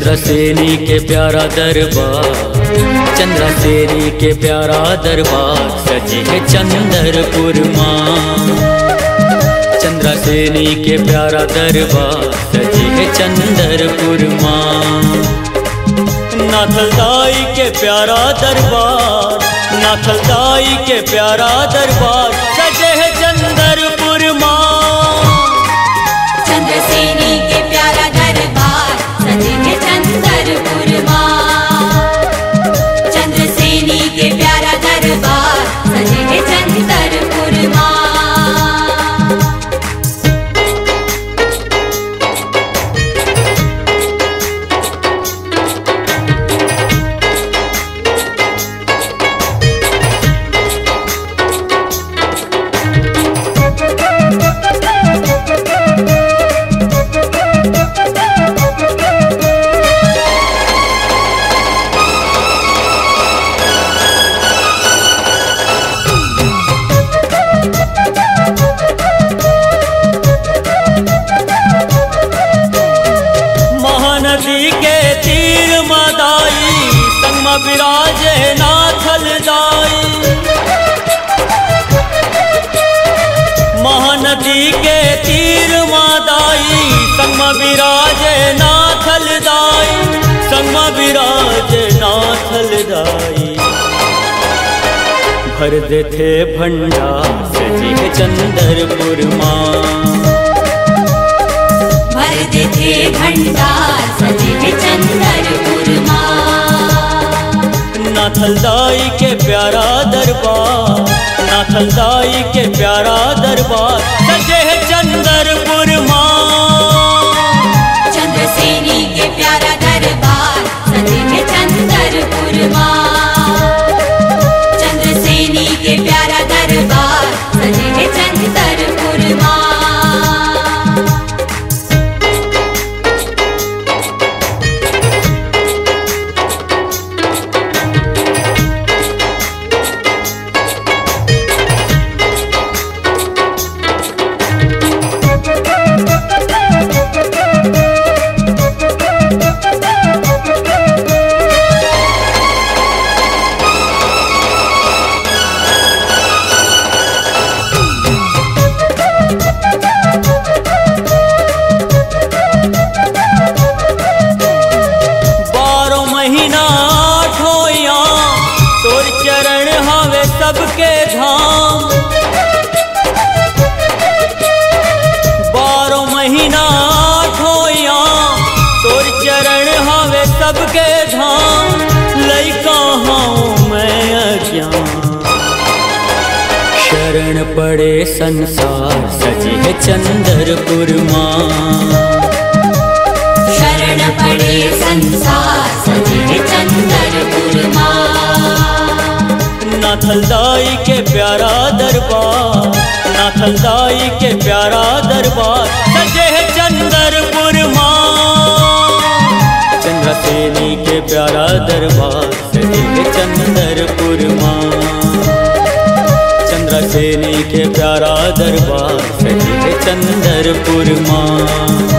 चंद्रसेनी के प्यारा दरबार, चंद्रसेनी के प्यारा दरबार सजे है चंद्रपुर माँ। चंद्रसेनी के प्यारा दरबार सजे है चंद्रपुर माँ। नाथलदाई के प्यारा दरबार, नाथलदाई के प्यारा दरबार सजे है चंद्रपुर माँ। चंद्रसेनी के प्यारा दरबार सजे है चंद्रपुर माँ। चंद्रसेनी के प्यारा दरबार सजे है चंद्रपुर माँ। महानदी के तीर मदाई संग में विराजे नाथलदाई। महानदी के तीर मदाई संग में विराजे नाथलदाई, संग में विराजे नाथलदाई। भर देते भंडार सजे है चंद्रपुर माँ। भर देते भंडार सजे है चंद्रपुर माँ। नाथलदाई के प्यारा दरबार, नाथलदाई के प्यारा दरबार सजे है चंद्रपुर माँ। चंद्रसेनी के प्यारा दरबार सजे है चंद्रपुर माँ। चंद्रसेनी के प्यारा दरबार सजे है चंद्रपुर माँ। सबके धाम 12 महीना ठोया तोर चरण हवे सबके धाम। लइका हूँ मैं अज्ञान, शरण पड़े संसार सजे है चंद्रपुर माँ। शरण पड़े संसार सजे है चंद्रपुर माँ। नाथलदाई के प्यारा दरबार, नाथलदाई के प्यारा दरबार सजे है चंद्रपुर माँ। चंद्रसेनी के प्यारा दरबार सजे है चंद्रपुर माँ। चंद्रसेनी के प्यारा दरबार सजे है चंद्रपुर माँ।